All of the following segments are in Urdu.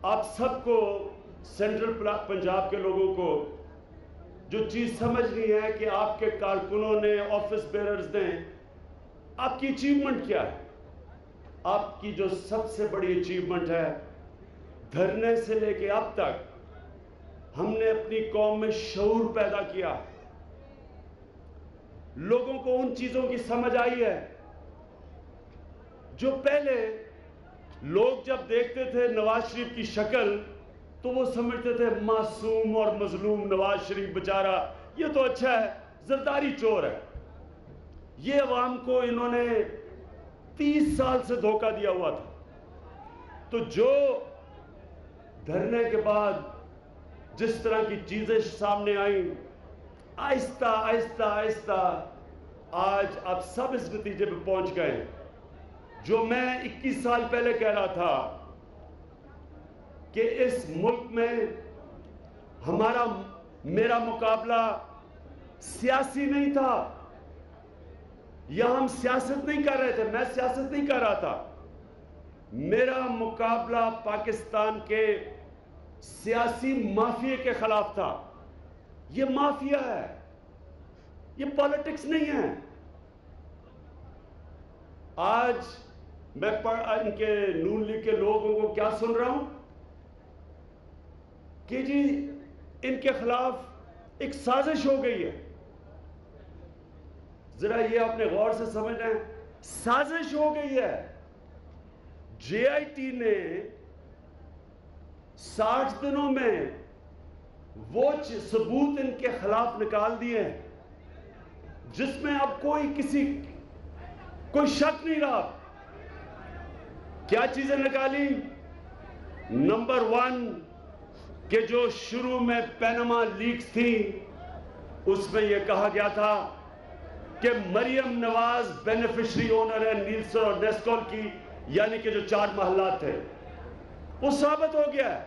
آپ سب کو سینٹرل پنجاب کے لوگوں کو جو چیز سمجھنی ہے کہ آپ کے کارکنوں نے، آفس بیئرز نے، آپ کی اچیومنٹ کیا ہے. آپ کی جو سب سے بڑی اچیومنٹ ہے، دھرنے سے لے کے اب تک ہم نے اپنی قوم میں شعور پیدا کیا. لوگوں کو ان چیزوں کی سمجھ آئی ہے جو پہلے لوگ جب دیکھتے تھے نواز شریف کی شکل تو وہ سمجھتے تھے معصوم اور مظلوم نواز شریف بیچارہ، یہ تو اچھا ہے، زرداری چور ہے. یہ عوام کو انہوں نے 30 سال سے دھوکہ دیا ہوا تھا. تو جو دھرنے کے بعد جس طرح کی چیزیں سامنے آئیں، آہستہ آہستہ آہستہ آج آپ سب اس نتیجے پہ پہنچ گئے جو میں 21 سال پہلے کہہ رہا تھا کہ اس ملک میں میرا مقابلہ سیاسی نہیں تھا. یہاں ہم سیاست نہیں کر رہے تھے، میں سیاست نہیں کر رہا تھا. میرا مقابلہ پاکستان کے سیاسی مافیا کے خلاف تھا. یہ مافیا ہے، یہ پالیٹکس نہیں ہے. آج میں ان کے نون لیگ کے لوگوں کو کیا سن رہا ہوں کہ جی ان کے خلاف ایک سازش ہو گئی ہے. ذرا یہ آپ نے غور سے سمجھنا ہے، سازش ہو گئی ہے. جے آئی ٹی نے 60 دنوں میں وہ ثبوت ان کے خلاف نکال دیے ہیں جس میں اب کوئی شک نہیں رہا. کیا چیزیں نکالی؟ نمبر 1 کہ جو شروع میں پیناما لیکس تھی اس میں یہ کہا گیا تھا کہ مریم نواز بینیفیشری اونر ہے نیلسن اور نیسکول کی، یعنی کہ جو 4 محلات تھے، وہ ثابت ہو گیا ہے.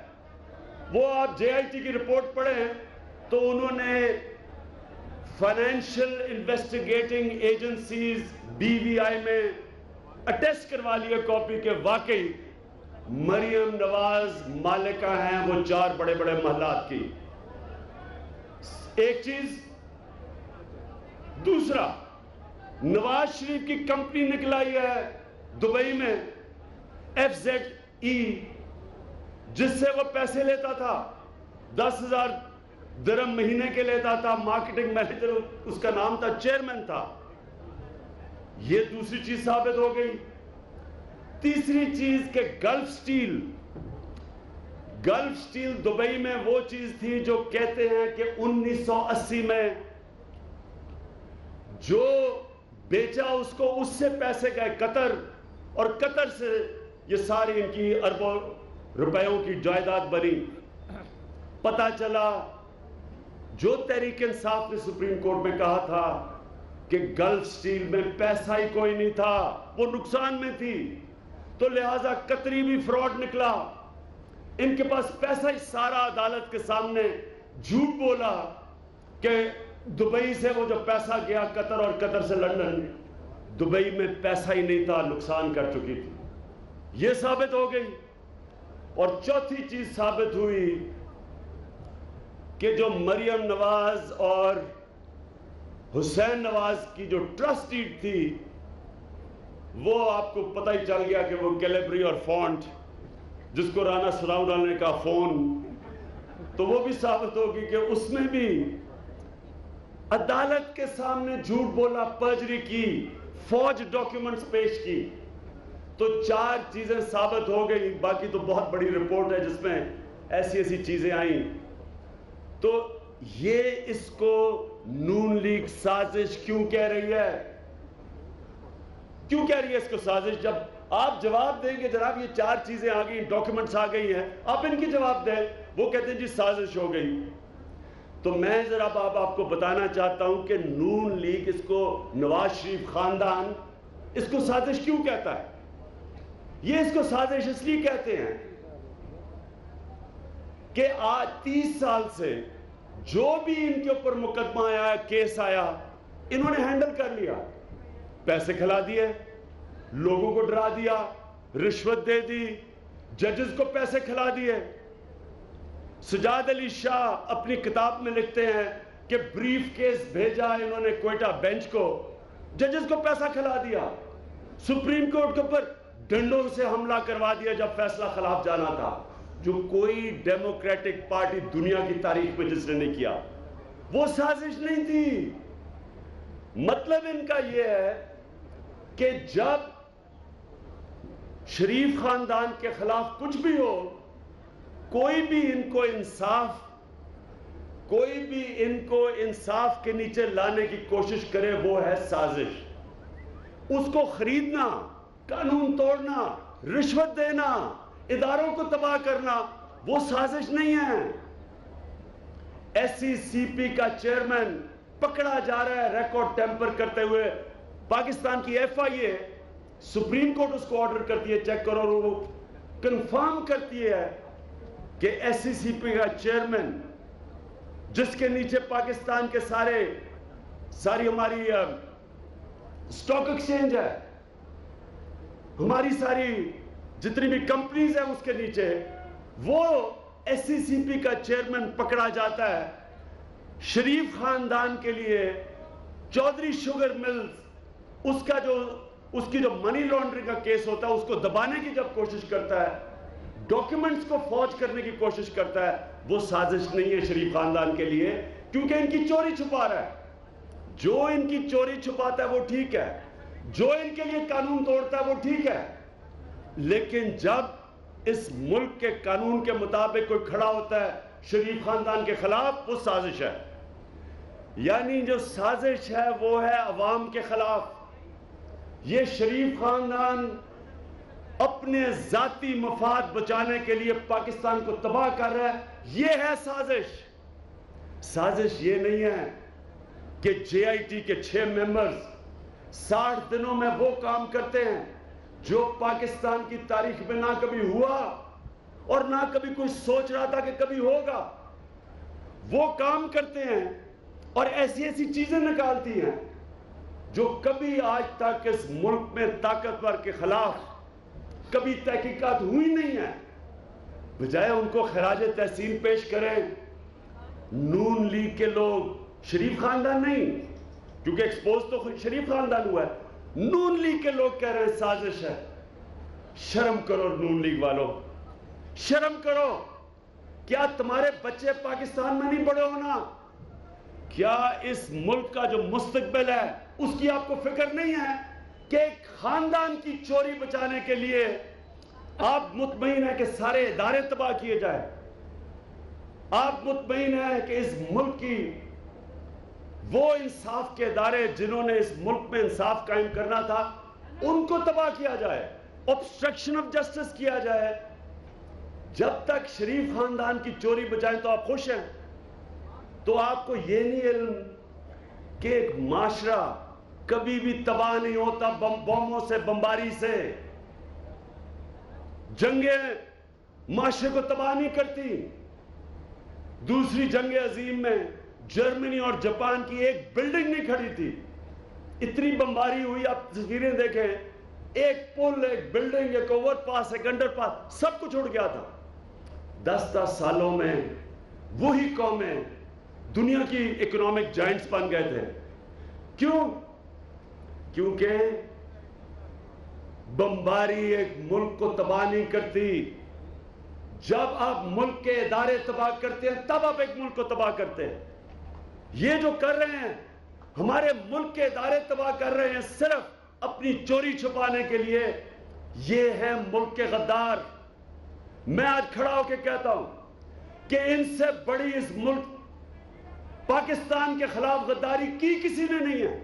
وہ آپ جے آئی ٹی کی رپورٹ پڑھیں تو انہوں نے فائنینشل انویسٹیگیٹنگ ایجنسیز BVI میں اٹیسٹ کروا لیا کاپی کے واقعی مریم نواز مالکہ ہیں وہ 4 بڑے بڑے محلات کی. ایک چیز. دوسرا، نواز شریف کی کمپنی نکلائی ہے دبئی میں FZE، جس سے وہ پیسے لیتا تھا، 10,000 درہم مہینے کے لیتا تھا. مارکیٹنگ مینیجر اس کا نام تھا، چیئرمین تھا. یہ دوسری چیز ثابت ہو گئی. تیسری چیز کہ گلف سٹیل دبئی میں وہ چیز تھی جو کہتے ہیں کہ 1980 میں جو بیچا اس کو، اس سے پیسے گئے قطر، اور قطر سے یہ ساری ان کی اربوں روپیوں کی جائیداد بنی. پتہ چلا جو تحریک انصاف نے سپریم کورٹ میں کہا تھا کہ گلف سٹیل میں پیسہ ہی کوئی نہیں تھا، وہ نقصان میں تھی، تو لہٰذا قطری بھی فراڈ نکلا. ان کے پاس پیسہ ہی سارا عدالت کے سامنے جھوٹ بولا کہ دبئی سے وہ جو پیسہ گیا قطر اور قطر سے لندن، دبئی میں پیسہ ہی نہیں تھا، نقصان کر چکی تھی. یہ ثابت ہو گئی. اور چوتھی چیز ثابت ہوئی کہ جو مریم نواز اور حسین نواز کی جو ٹرسٹ ڈیڈ تھی، وہ آپ کو پتہ ہی چل گیا کہ وہ کیلیبری اور فونٹ، جس کو رانا ثناءاللہ نے کہا فون، تو وہ بھی ثابت ہوگی کہ اس میں بھی عدالت کے سامنے جھوٹ بولا، پرجری کی، فوج ڈاکیومنٹس پیش کی. تو 4 چیزیں ثابت ہو گئی. باقی تو بہت بڑی رپورٹ ہے جس میں ایسی چیزیں آئیں. تو یہ اس کو نون لیگ سازش کیوں کہہ رہی ہے؟ کیوں کہہ رہی ہے اس کو سازش؟ جب آپ جواب دیں گے جناب یہ 4 چیزیں آ گئی، ڈاکیومنٹس آ گئی ہیں، آپ ان کی جواب دیں. وہ کہتے ہیں جی سازش ہو گئی. تو میں ذرا آپ کو بتانا چاہتا ہوں کہ نون لیگ اس کو، نواز شریف خاندان اس کو سازش کیوں کہتا ہے. یہ اس کو سازش اس لیے کہتے ہیں کہ آج 30 سال سے جو بھی ان کے اوپر مقدمہ آیا، کیس آیا، انہوں نے ہینڈل کر لیا. پیسے کھلا دیے، لوگوں کو ڈرا دیا، رشوت دے دی، ججز کو پیسے کھلا دیے. سجاد علی شاہ اپنی کتاب میں لکھتے ہیں کہ بریف کیس بھیجا انہوں نے کوئٹہ بینچ کو, ججز کو پیسہ کھلا دیا. سپریم کورٹ کے اوپر ڈنڈوں سے حملہ کروا دیا جب فیصلہ خلاف جانا تھا, جو کوئی ڈیموکریٹک پارٹی دنیا کی تاریخ میں جس نے نہیں کیا. وہ سازش نہیں تھی. مطلب ان کا یہ ہے کہ جب شریف خاندان کے خلاف کچھ بھی ہو, کوئی بھی ان کو انصاف کے نیچے لانے کی کوشش کرے, وہ ہے سازش. اس کو خریدنا, قانون توڑنا, رشوت دینا, اداروں کو تباہ کرنا, وہ سازش نہیں ہے. ایس سی سی پی کا چیئرمین پکڑا جا رہا ہے ریکارڈ ٹیمپر کرتے ہوئے. پاکستان کی ایف آئی اے, سپریم کورٹ اس کو آرڈر کرتی ہے, چیک کرو, اور وہ کنفرم کرتی ہے کہ ایس سی سی پی کا چیئرمین, جس کے نیچے پاکستان کے ساری ہماری سٹاک ایکسچینج ہے, ہماری ساری جتنی بھی کمپنیز ہیں اس کے نیچے, وہ ایس سی سی پی کا چیئرمین پکڑا جاتا ہے. شریف خاندان کے لیے چودھری شوگر ملز, اس کی جو منی لانڈرنگ کا کیس ہوتا ہے, اس کو دبانے کی جب کوشش کرتا ہے, ڈاکیومنٹس کو فوج کرنے کی کوشش کرتا ہے, وہ سازش نہیں ہے شریف خاندان کے لیے, کیونکہ ان کی چوری چھپا رہا ہے. جو ان کی چوری چھپاتا ہے وہ ٹھیک ہے, جو ان کے لیے قانون توڑتا ہے وہ ٹھیک ہے, لیکن جب اس ملک کے قانون کے مطابق کوئی کھڑا ہوتا ہے شریف خاندان کے خلاف, وہ سازش ہے. یعنی جو سازش ہے وہ ہے عوام کے خلاف. یہ شریف خاندان اپنے ذاتی مفاد بچانے کے لیے پاکستان کو تباہ کر رہا ہے, یہ ہے سازش. سازش یہ نہیں ہے کہ جے آئی ٹی کے 6 ممبرز 60 دنوں میں وہ کام کرتے ہیں جو پاکستان کی تاریخ میں نہ کبھی ہوا اور نہ کبھی کوئی سوچ رہا تھا کہ کبھی ہوگا. وہ کام کرتے ہیں اور ایسی چیزیں نکالتی ہیں جو کبھی آج تک اس ملک میں طاقتور کے خلاف کبھی تحقیقات ہوئی نہیں ہیں. بجائے ان کو خراج تحسین پیش کریں نون لیگ کے لوگ, شریف خاندان نہیں, کیونکہ ایکسپوز تو شریف خاندان ہوا ہے, نون لیگ کے لوگ کہہ رہے ہیں سازش ہے. شرم کرو نون لیگ والوں, شرم کرو. کیا تمہارے بچے پاکستان میں نہیں بڑے ہونا؟ کیا اس ملک کا جو مستقبل ہے اس کی آپ کو فکر نہیں ہے کہ ایک خاندان کی چوری بچانے کے لیے آپ مطمئن ہیں کہ سارے ادارے تباہ کیے جائیں؟ آپ مطمئن ہیں کہ اس ملک کی وہ انصاف کے ادارے جنہوں نے اس ملک میں انصاف قائم کرنا تھا ان کو تباہ کیا جائے, obstruction of justice کیا جائے؟ جب تک شریف خاندان کی چوری بچائیں تو آپ خوش ہیں. تو آپ کو یہ نہیں علم کہ ایک معاشرہ کبھی بھی تباہ نہیں ہوتا بموں سے, بمباری سے. جنگیں معاشرے کو تباہ نہیں کرتی. دوسری جنگ عظیم میں جرمنی اور جاپان کی ایک بلڈنگ نہیں کھڑی تھی, اتنی بمباری ہوئی. آپ تصویریں دیکھیں, ایک پل, ایک بلڈنگ, ایک اوور پاس, ایک انڈر پاس, سب کچھ اڑ گیا تھا. 10 سالوں میں وہی قومیں دنیا کی اکنامک جائنٹس بن گئے تھے. کیوں؟ کیونکہ بمباری ایک ملک کو تباہ نہیں کرتی. جب آپ ملک کے ادارے تباہ کرتے ہیں تب آپ ایک ملک کو تباہ کرتے ہیں. یہ جو کر رہے ہیں, ہمارے ملک کے ادارے تباہ کر رہے ہیں صرف اپنی چوری چھپانے کے لیے, یہ ہے ملک کے غدار. میں آج کھڑا ہو کے کہتا ہوں کہ ان سے بڑی اس ملک پاکستان کے خلاف غداری کی کسی نے نہیں ہے.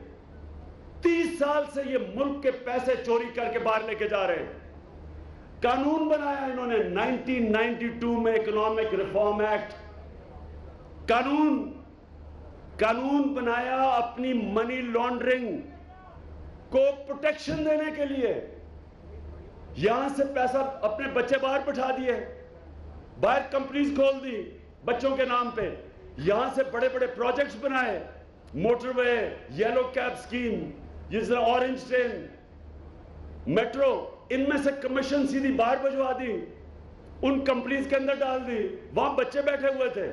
30 سال سے یہ ملک کے پیسے چوری کر کے باہر لے کے جا رہے ہیں. قانون بنایا انہوں نے 1992 میں, اکنامک ریفارم ایکٹ. قانون بنایا اپنی منی لانڈرنگ کو پروٹیکشن دینے کے لیے. یہاں سے پیسہ اپنے بچے باہر بٹھا دیے, باہر کمپنیز کھول دی بچوں کے نام پہ, یہاں سے بڑے بڑے پروجیکٹس بنائے, موٹر وے, یلو کیب سکیم, جس طرح اورنج ٹرین, میٹرو, ان میں سے کمیشن سیدھی باہر بھجوا دی. ان کمپنیز کے اندر ڈال دی. وہاں بچے بیٹھے ہوئے تھے,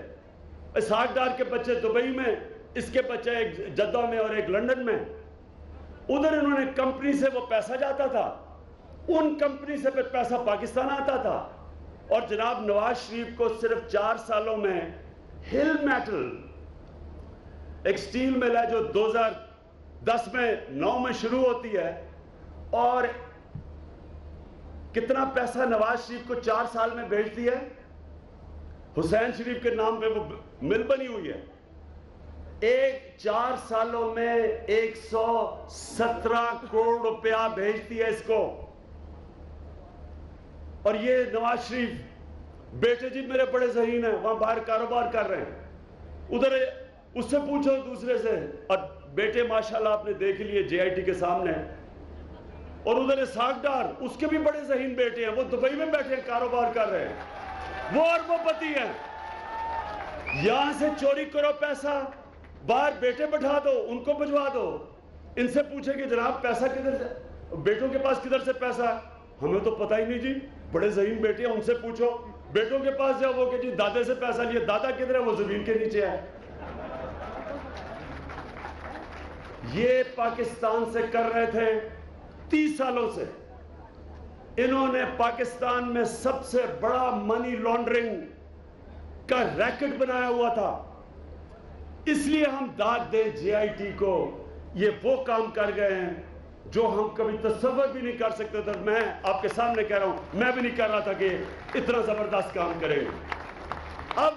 اسحاق ڈار کے بچے دبئی میں, اس کے بچے ایک جدہ میں اور ایک لندن میں. ادھر انہوں نے کمپنی سے وہ پیسہ جاتا تھا, ان کمپنی سے پھر پیسہ پاکستان آتا تھا. اور جناب نواز شریف کو صرف 4 سالوں میں ہل میٹل ایک سٹیل مل ہے جو 2010 میں 9 میں شروع ہوتی ہے, اور کتنا پیسہ نواز شریف کو 4 سال میں بھیج دیا ہے. حسین شریف کے نام پہ وہ مل بنی ہوئی ہے. 4 سالوں میں 117 کروڑ روپیہ بھیجتی ہے اس کو. اور یہ نواز شریف بیٹے جی میرے بڑے ذہین ہیں, وہاں باہر کاروبار کر رہے ہیں. ادھر اس سے پوچھو دوسرے سے, اور بیٹے ماشاءاللہ آپ نے دیکھ لیے جے آئی ٹی کے سامنے. اور ادھر اسحاق ڈار, اس کے بھی بڑے ذہین بیٹے ہیں, وہ دبئی میں بیٹھے ہیں کاروبار کر رہے ہیں, وہ اربوں پتی ہیں. یہاں سے چوری کرو پیسہ, باہر بیٹے بٹھا دو, ان کو بھجوا دو. ان سے پوچھے کہ جناب پیسہ کدھر سے, بیٹوں کے پاس کدھر سے پیسہ ہے؟ ہمیں تو پتہ ہی نہیں جی, بڑے ذہین بیٹے ہیں, ان سے پوچھو. بیٹوں کے پاس جاؤ, وہ کہ جی دادے سے پیسہ لیا. دادا کدھر ہے؟ وہ زمین کے نیچے ہے. یہ پاکستان سے کر رہے تھے 30 سالوں سے. انہوں نے پاکستان میں سب سے بڑا منی لانڈرنگ کا ریکٹ بنایا ہوا تھا. اس لیے ہم داد دیں جے آئی ٹی کو, یہ وہ کام کر گئے ہیں جو ہم کبھی تصور بھی نہیں کر سکتے تھے. میں آپ کے سامنے کہہ رہا ہوں, میں بھی نہیں کر رہا تھا کہ اتنا زبردست کام کریں گے. اب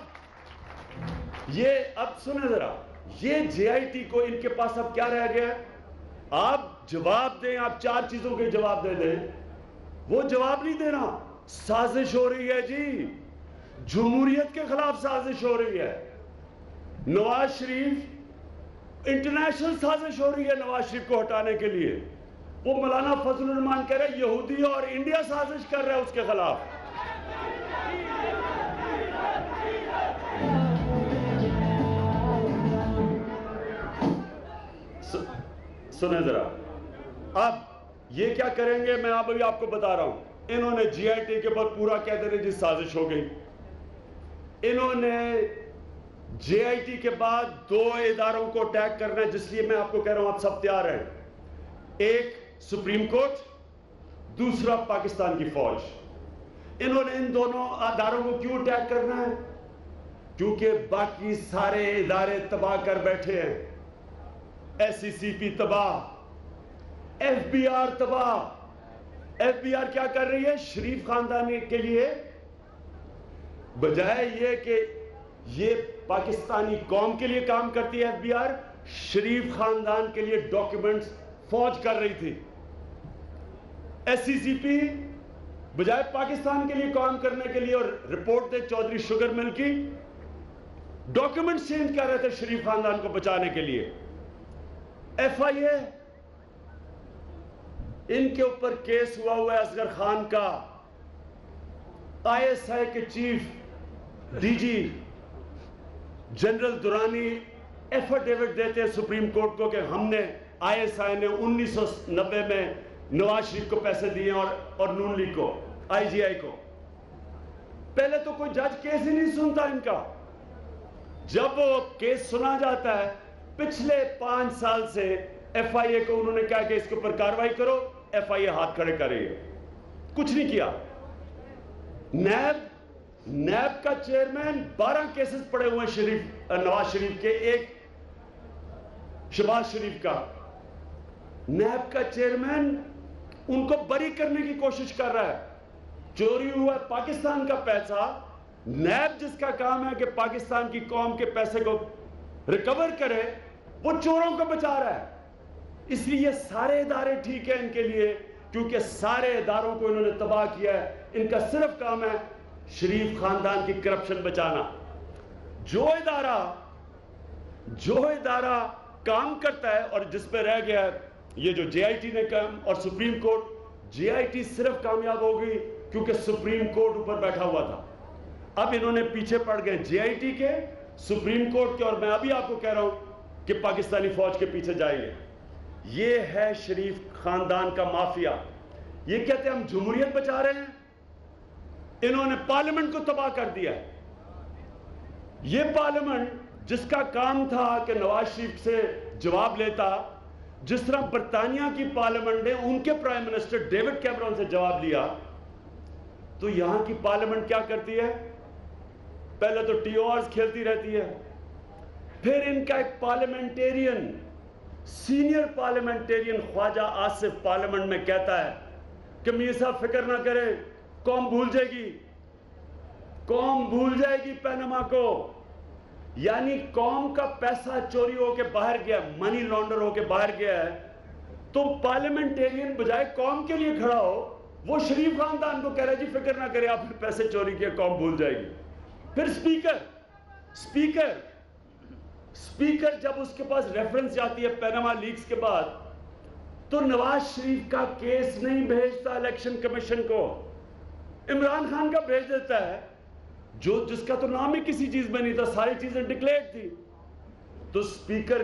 سنیں ذرا, یہ جے آئی ٹی کو ان کے پاس اب کیا رہ گیا ہے؟ آپ جواب دیں, آپ 4 چیزوں کے جواب دے دیں. وہ جواب نہیں دینا. سازش ہو رہی ہے جی, جمہوریت کے خلاف سازش ہو رہی ہے. نواز شریف, انٹرنیشنل سازش ہو رہی ہے نواز شریف کو ہٹانے کے لیے. وہ مولانا فضل الرحمان کہہ رہے یہودی اور انڈیا سازش کر رہے ہیں اس کے خلاف. سنیں ذرا, اب یہ کیا کریں گے میں ابھی آپ کو بتا رہا ہوں. انہوں نے جی آئی ٹی کے بعد پورا کہتے ہیں جی سازش ہو گئی. انہوں نے جے آئی ٹی کے بعد 2 اداروں کو اٹیک کرنا ہے, جس لیے میں آپ کو کہہ رہا ہوں آپ سب تیار ہیں. ایک سپریم کورٹ, دوسرا پاکستان کی فوج. انہوں نے ان دونوں اداروں کو کیوں اٹیک کرنا ہے؟ کیونکہ باقی سارے ادارے تباہ کر بیٹھے ہیں. ایس سی سی پی تباہ, ایف بی آر تباہ. ایف بی آر کیا کر رہی ہے؟ شریف خاندان کے لیے, بجائے یہ کہ یہ پاکستانی قوم کے لیے کام کرتی ہے, ایف بی آر شریف خاندان کے لیے ڈاکیومنٹس فوج کر رہی تھی. ایس سی سی پی بجائے پاکستان کے لیے کام کرنے کے لیے, اور رپورٹ دے چودھری شوگر مل کی, ڈاکیومنٹس چینج کر رہے تھے شریف خاندان کو بچانے کے لیے. ایف آئی اے, ان کے اوپر کیس ہوا ہے اصغر خان کا. آئی ایس آئی کے chief D G general Durrani affidavit دیتے ہیں سپریم کورٹ کو کہ ہم نے, آئی ایس آئی نے 1990 میں نواز شریف کو پیسے دیے اور نون لیگ کو, آئی جی آئی کو. پہلے تو کوئی جج کیس ہی نہیں سنتا ان کا. جب وہ کیس سنا جاتا ہے, پچھلے 5 سال سے ایف آئی اے کو انہوں نے کہا کہ اس کے اوپر کاروائی کرو, ایف آئی اے ہاتھ کھڑے کر رہی ہے, کچھ نہیں کیا. نیب کا چیئرمین 12 کیسز پڑے ہوئے ہیں نواز شریف کے, ایک شہباز شریف کا. نیب کا چیئرمین ان کو بری کرنے کی کوشش کر رہا ہے. چوری ہوا ہے پاکستان کا پیسہ, نیب جس کا کام ہے کہ پاکستان کی قوم کے پیسے کو ریکور کرے, وہ چوروں کو بچا رہا ہے. اس لیے یہ سارے ادارے ٹھیک ہیں ان کے لیے, کیونکہ سارے اداروں کو انہوں نے تباہ کیا ہے. ان کا صرف کام ہے شریف خاندان کی کرپشن بچانا. جو ادارہ کام کرتا ہے اور جس پہ رہ گیا ہے یہ جو جے آئی ٹی نے کام, اور supreme court, J I T صرف کامیاب ہوگی کیونکہ سپریم کورٹ اوپر بیٹھا ہوا تھا. اب انہوں نے پیچھے پڑ گئے جے آئی ٹی کے, سپریم کورٹ کے, اور میں ابھی آپ کو کہہ رہا ہوں کہ پاکستانی فوج کے پیچھے جائیں گے. یہ ہے شریف خاندان کا مافیا. یہ کہتے ہیں ہم جمہوریت بچا رہے ہیں. انہوں نے پارلیمنٹ کو تباہ کر دیا ہے. یہ پارلیمنٹ جس کا کام تھا کہ نواز شریف سے جواب لیتا، جس طرح برطانیہ کی پارلیمنٹ نے ان کے پرائم منسٹر ڈیوڈ کیمرون سے جواب لیا، تو یہاں کی پارلیمنٹ کیا کرتی ہے؟ پہلے تو ٹی او آرز کھیلتی رہتی ہے، پھر ان کا ایک پارلیمنٹیرین، سینئر پارلیمنٹیرین خواجہ آصف پارلیمنٹ میں کہتا ہے کہ میاں صاحب فکر نہ کریں، قوم بھول جائے گی، قوم بھول جائے گی پینما کو. یعنی قوم کا پیسہ چوری ہو کے باہر گیا، منی لانڈر ہو کے باہر گیا ہے، تو پارلیمنٹیرین بجائے قوم کے لیے کھڑا ہو، وہ شریف خاندان کو کہہ رہا ہے جی فکر نہ کرے، آپ نے پیسے چوری کیے، قوم بھول جائے گی. پھر اسپیکر جب اس کے پاس ریفرنس جاتی ہے پینما لیکس کے بعد، تو نواز شریف کا کیس نہیں بھیجتا الیکشن کمیشن کو، عمران خان کا بھیج دیتا ہے، جس کا تو نام ہی کسی چیز میں نہیں تھا، ساری چیزیں ڈکلیئرڈ تھی. تو اسپیکر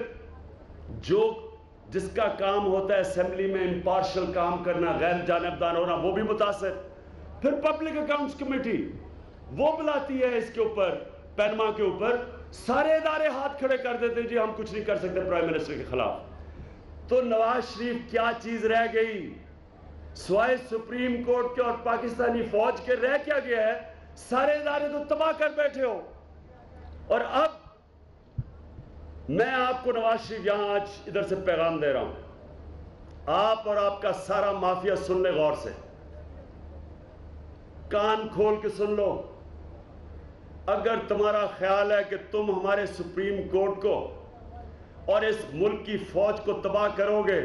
جس کا کام ہوتا ہے اسمبلی میں امپارشل کام کرنا، غیر جانبدار ہونا، وہ بھی متاثر. پھر پبلک اکاؤنٹس کمیٹی وہ بلاتی ہے اس کے اوپر، پینما کے اوپر، سارے ادارے ہاتھ کھڑے کر دیتے جی ہم کچھ نہیں کر سکتے پرائم منسٹر کے خلاف. تو نواز شریف کیا چیز رہ گئی سوائے سپریم کورٹ کے اور پاکستانی فوج کے؟ رہ کیا گیا ہے؟ سارے ادارے تو تباہ کر بیٹھے ہو. اور اب میں آپ کو نواز شریف یہاں آج ادھر سے پیغام دے رہا ہوں، آپ اور آپ کا سارا مافیا سن لے غور سے، کان کھول کے سن لو. اگر تمہارا خیال ہے کہ تم ہمارے سپریم کورٹ کو اور اس ملک کی فوج کو تباہ کرو گے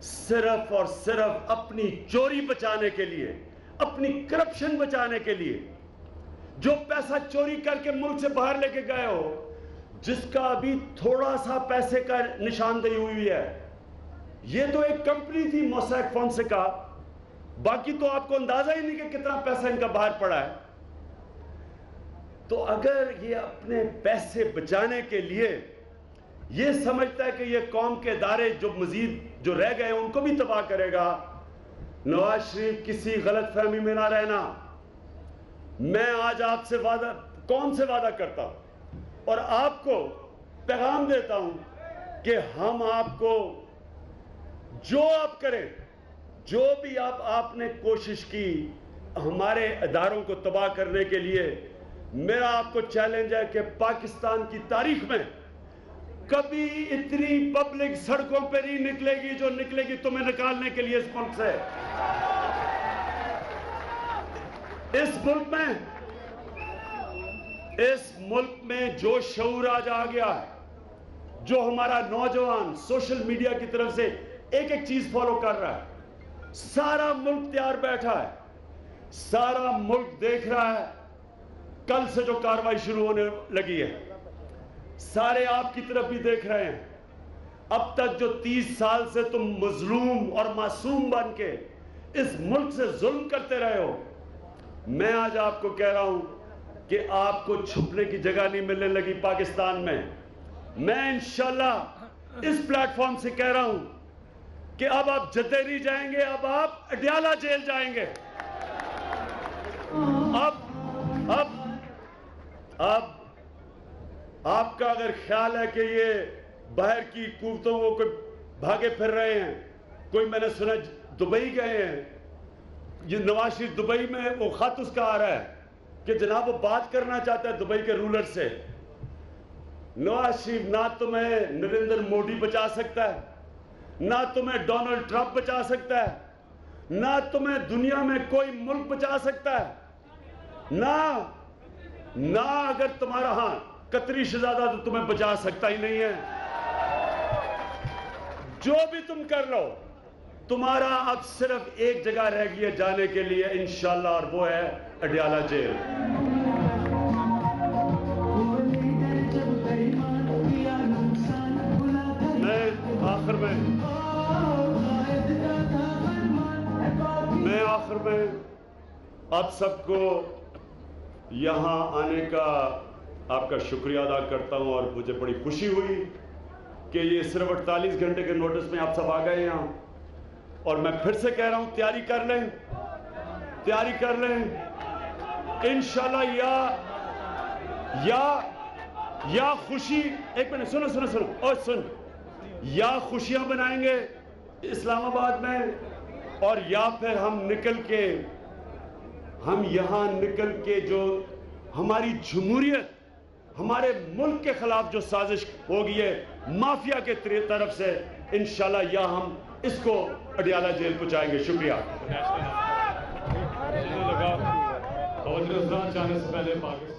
صرف اور صرف اپنی چوری بچانے کے لیے، اپنی کرپشن بچانے کے لیے، جو پیسہ چوری کر کے ملک سے باہر لے کے گئے ہو، جس کا ابھی تھوڑا سا پیسے کا نشاندہی ہوئی ہے، یہ تو ایک کمپنی تھی موسیک فونسیکا، باقی تو آپ کو اندازہ ہی نہیں کہ کتنا پیسہ ان کا باہر پڑا ہے. تو اگر یہ اپنے پیسے بچانے کے لیے یہ سمجھتا ہے کہ یہ قوم کے ادارے جو مزید جو رہ گئے ان کو بھی تباہ کرے گا، نواز شریف کسی غلط فہمی میں نہ رہنا. میں آج آپ سے کون سے وعدہ کرتا ہوں اور آپ کو پیغام دیتا ہوں کہ ہم آپ کو جو آپ کریں، جو بھی آپ نے کوشش کی ہمارے اداروں کو تباہ کرنے کے لیے، میرا آپ کو چیلنج ہے کہ پاکستان کی تاریخ میں کبھی اتنی پبلک سڑکوں پہ نہیں نکلے گی جو نکلے گی تمہیں نکالنے کے لیے اس ملک سے. اس ملک میں جو شعور آج آ گیا ہے، جو ہمارا نوجوان سوشل میڈیا کی طرف سے ایک ایک چیز فالو کر رہا ہے، سارا ملک تیار بیٹھا ہے، سارا ملک دیکھ رہا ہے کل سے جو کارروائی شروع ہونے لگی ہے، سارے آپ کی طرف بھی دیکھ رہے ہیں. اب تک جو 30 سال سے تم مظلوم اور معصوم بن کے اس ملک سے ظلم کرتے رہے ہو، میں آج آپ کو کہہ رہا ہوں کہ آپ کو چھپنے کی جگہ نہیں ملنے لگی پاکستان میں. میں انشاءاللہ اس پلیٹ فارم سے کہہ رہا ہوں کہ اب آپ جدے نہیں جائیں گے، اب آپ اڈیالہ جیل جائیں گے. اب آپ کا اگر خیال ہے کہ یہ باہر کی قوتوں کو کوئی بھاگے پھر رہے ہیں، کوئی میں نے سنا دبئی گئے ہیں، یہ نواز شریف دبئی میں وہ خط اس کا آ رہا ہے کہ جناب وہ بات کرنا چاہتا ہے دبئی کے رولر سے. نواز شریف نہ تمہیں نریندر مودی بچا سکتا ہے، نہ تمہیں ڈونلڈ ٹرمپ بچا سکتا ہے، نہ تمہیں دنیا میں کوئی ملک بچا سکتا ہے، نہ اگر تمہارا قطری شہزادہ تو تمہیں بچا سکتا ہی نہیں ہے. جو بھی تم کر لو، تمہارا اب صرف ایک جگہ رہ گئی ہے جانے کے لیے انشاءاللہ، اور وہ ہے اڈیالہ جیل. میں آخر میں آپ سب کو یہاں آنے کا آپ کا شکریہ ادا کرتا ہوں، اور مجھے بڑی خوشی ہوئی کہ یہ صرف 48 گھنٹے کے نوٹس میں آپ سب آ گئے یہاں. اور میں پھر سے کہہ رہا ہوں تیاری کر لیں. انشاءاللہ یا خوشی، ایک منٹ سنو اور یا خوشیاں بنائیں گے اسلام آباد میں، اور یا پھر ہم یہاں نکل کے جو ہماری جمہوریت، ہمارے ملک کے خلاف جو سازش ہوگی ہے مافیا کے طرف سے، انشاءاللہ یا ہم اس کو اڈیالہ جیل پہنچائیں گے. شکریہ. جانے سے پہلے پاکستان